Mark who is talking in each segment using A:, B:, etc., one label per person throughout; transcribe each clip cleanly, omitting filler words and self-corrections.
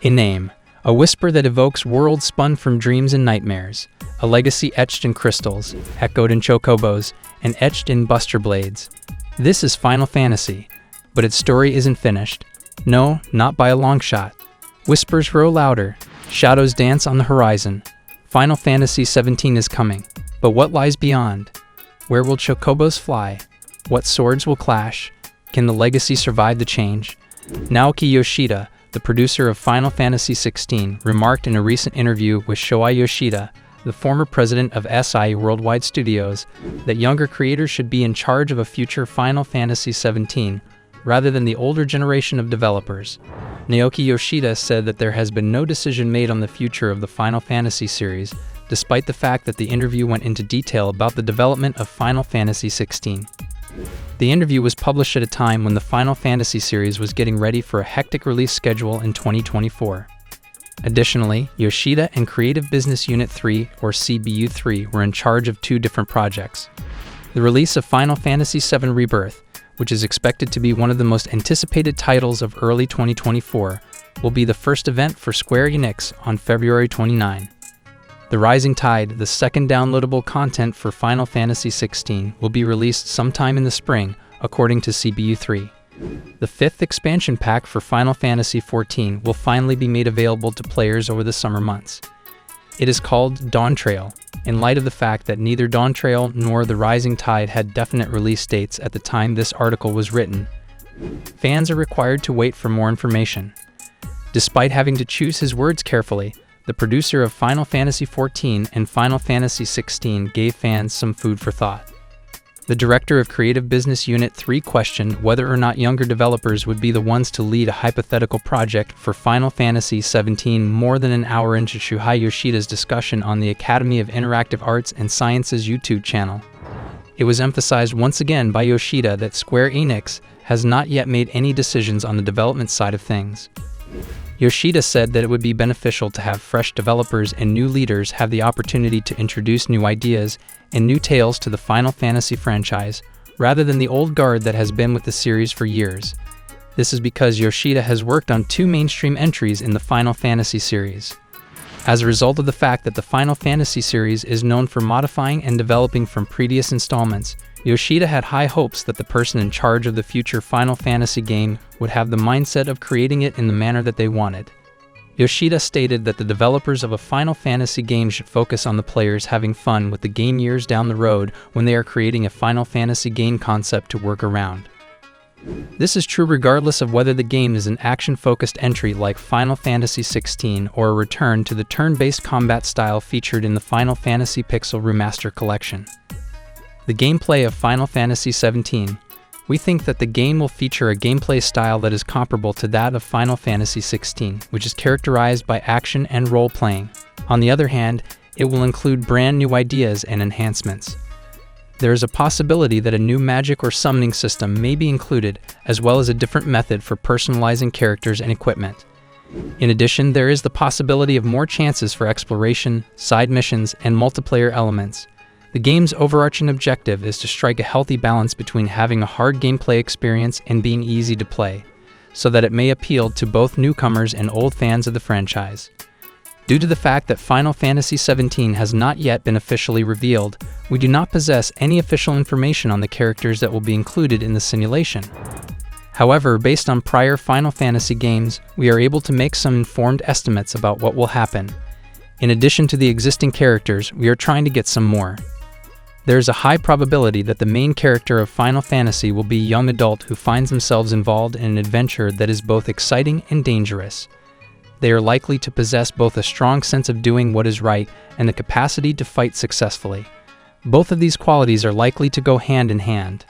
A: A name, a whisper that evokes worlds spun from dreams and nightmares, a legacy etched in crystals, echoed in chocobos, and etched in buster blades. This is Final Fantasy, but its story isn't finished. No, not by a long shot. Whispers grow louder, shadows dance on the horizon. Final Fantasy XVII is coming, but what lies beyond? Where will chocobos fly? What swords will clash? Can the legacy survive the change? Naoki Yoshida, the producer of Final Fantasy XVI, remarked in a recent interview with Shoei Yoshida, the former president of SI Worldwide Studios, that younger creators should be in charge of a future Final Fantasy XVII, rather than the older generation of developers. Naoki Yoshida said that there has been no decision made on the future of the Final Fantasy series, despite the fact that the interview went into detail about the development of Final Fantasy XVI. The interview was published at a time when the Final Fantasy series was getting ready for a hectic release schedule in 2024. Additionally, Yoshida and Creative Business Unit 3, or CBU3, were in charge of two different projects. The release of Final Fantasy VII Rebirth, which is expected to be one of the most anticipated titles of early 2024, will be the first event for Square Enix on February 29. The Rising Tide, the second downloadable content for Final Fantasy XVI, will be released sometime in the spring, according to CBU3. The fifth expansion pack for Final Fantasy XIV will finally be made available to players over the summer months. It is called Dawn Trail, in light of the fact that neither Dawn Trail nor The Rising Tide had definite release dates at the time this article was written. Fans are required to wait for more information. Despite having to choose his words carefully, the producer of Final Fantasy XIV and Final Fantasy XVI gave fans some food for thought. The director of Creative Business Unit 3 questioned whether or not younger developers would be the ones to lead a hypothetical project for Final Fantasy XVII more than an hour into Shuhei Yoshida's discussion on the Academy of Interactive Arts and Sciences YouTube channel. It was emphasized once again by Yoshida that Square Enix has not yet made any decisions on the development side of things. Yoshida said that it would be beneficial to have fresh developers and new leaders have the opportunity to introduce new ideas and new tales to the Final Fantasy franchise, rather than the old guard that has been with the series for years. This is because Yoshida has worked on two mainstream entries in the Final Fantasy series. As a result of the fact that the Final Fantasy series is known for modifying and developing from previous installments, Yoshida had high hopes that the person in charge of the future Final Fantasy game would have the mindset of creating it in the manner that they wanted. Yoshida stated that the developers of a Final Fantasy game should focus on the players having fun with the game years down the road when they are creating a Final Fantasy game concept to work around. This is true regardless of whether the game is an action-focused entry like Final Fantasy XVI or a return to the turn-based combat style featured in the Final Fantasy Pixel Remaster Collection. The gameplay of Final Fantasy XVII. We think that the game will feature a gameplay style that is comparable to that of Final Fantasy XVI, which is characterized by action and role-playing. On the other hand, it will include brand new ideas and enhancements. There is a possibility that a new magic or summoning system may be included, as well as a different method for personalizing characters and equipment. In addition, there is the possibility of more chances for exploration, side missions, and multiplayer elements. The game's overarching objective is to strike a healthy balance between having a hard gameplay experience and being easy to play, so that it may appeal to both newcomers and old fans of the franchise. Due to the fact that Final Fantasy XVII has not yet been officially revealed, we do not possess any official information on the characters that will be included in the simulation. However, based on prior Final Fantasy games, we are able to make some informed estimates about what will happen. In addition to the existing characters, we are trying to get some more. There is a high probability that the main character of Final Fantasy will be a young adult who finds themselves involved in an adventure that is both exciting and dangerous. They are likely to possess both a strong sense of doing what is right and the capacity to fight successfully. Both of these qualities are likely to go hand in hand.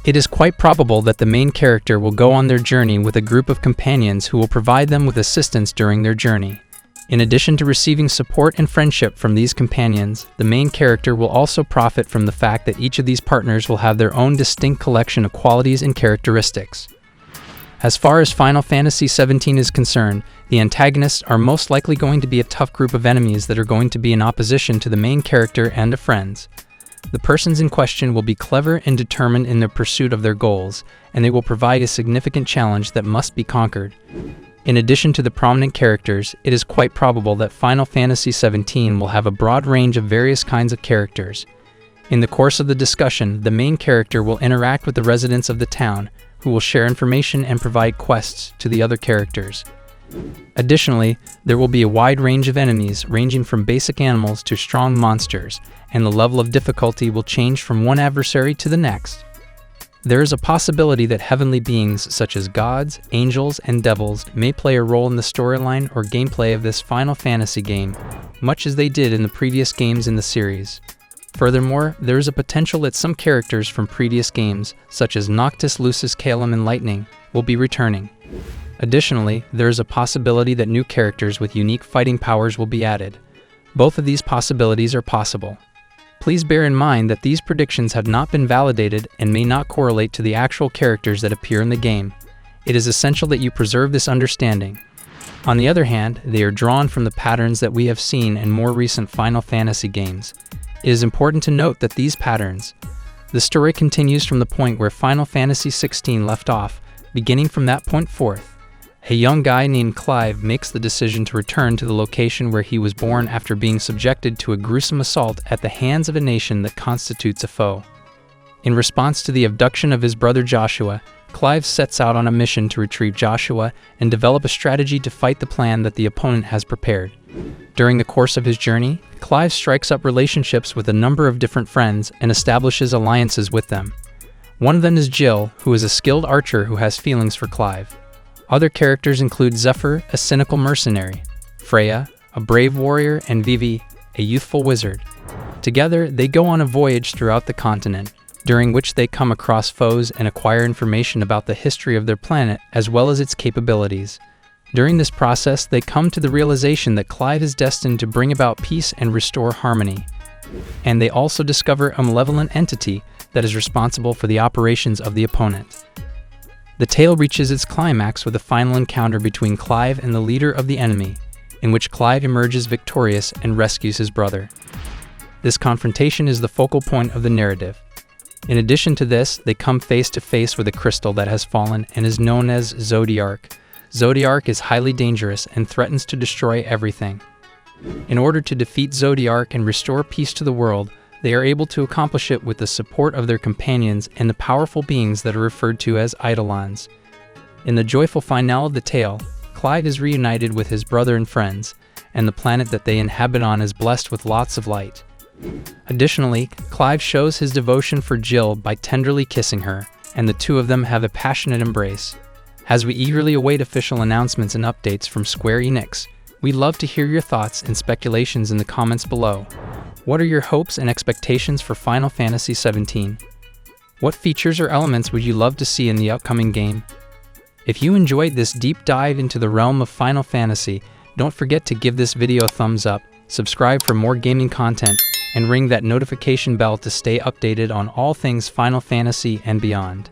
A: It is quite probable that the main character will go on their journey with a group of companions who will provide them with assistance during their journey. In addition to receiving support and friendship from these companions, the main character will also profit from the fact that each of these partners will have their own distinct collection of qualities and characteristics. As far as Final Fantasy XVII is concerned, the antagonists are most likely going to be a tough group of enemies that are going to be in opposition to the main character and to friends. The persons in question will be clever and determined in their pursuit of their goals, and they will provide a significant challenge that must be conquered. In addition to the prominent characters, it is quite probable that Final Fantasy XVII will have a broad range of various kinds of characters. In the course of the discussion, the main character will interact with the residents of the town, who will share information and provide quests to the other characters. Additionally, there will be a wide range of enemies ranging from basic animals to strong monsters, and the level of difficulty will change from one adversary to the next. There is a possibility that heavenly beings such as gods, angels, and devils may play a role in the storyline or gameplay of this Final Fantasy game, much as they did in the previous games in the series. Furthermore, there is a potential that some characters from previous games, such as Noctis, Lucis, Calum, and Lightning, will be returning. Additionally, there is a possibility that new characters with unique fighting powers will be added. Both of these possibilities are possible. Please bear in mind that these predictions have not been validated and may not correlate to the actual characters that appear in the game. It is essential that you preserve this understanding. On the other hand, they are drawn from the patterns that we have seen in more recent Final Fantasy games. It is important to note that these patterns. The story continues from the point where Final Fantasy XVI left off, beginning from that point forth. A young guy named Clive makes the decision to return to the location where he was born after being subjected to a gruesome assault at the hands of a nation that constitutes a foe. In response to the abduction of his brother Joshua, Clive sets out on a mission to retrieve Joshua and develop a strategy to fight the plan that the opponent has prepared. During the course of his journey, Clive strikes up relationships with a number of different friends and establishes alliances with them. One of them is Jill, who is a skilled archer who has feelings for Clive. Other characters include Zephyr, a cynical mercenary, Freya, a brave warrior, and Vivi, a youthful wizard. Together, they go on a voyage throughout the continent, during which they come across foes and acquire information about the history of their planet as well as its capabilities. During this process, they come to the realization that Clive is destined to bring about peace and restore harmony. And they also discover a malevolent entity that is responsible for the operations of the opponent. The tale reaches its climax with a final encounter between Clive and the leader of the enemy, in which Clive emerges victorious and rescues his brother. This confrontation is the focal point of the narrative. In addition to this, they come face to face with a crystal that has fallen and is known as Zodiark. Zodiark is highly dangerous and threatens to destroy everything. In order to defeat Zodiark and restore peace to the world, they are able to accomplish it with the support of their companions and the powerful beings that are referred to as Eidolons. In the joyful finale of the tale, Clive is reunited with his brother and friends, and the planet that they inhabit on is blessed with lots of light. Additionally, Clive shows his devotion for Jill by tenderly kissing her, and the two of them have a passionate embrace. As we eagerly await official announcements and updates from Square Enix, we'd love to hear your thoughts and speculations in the comments below. What are your hopes and expectations for Final Fantasy XVII? What features or elements would you love to see in the upcoming game? If you enjoyed this deep dive into the realm of Final Fantasy, don't forget to give this video a thumbs up, subscribe for more gaming content, and ring that notification bell to stay updated on all things Final Fantasy and beyond.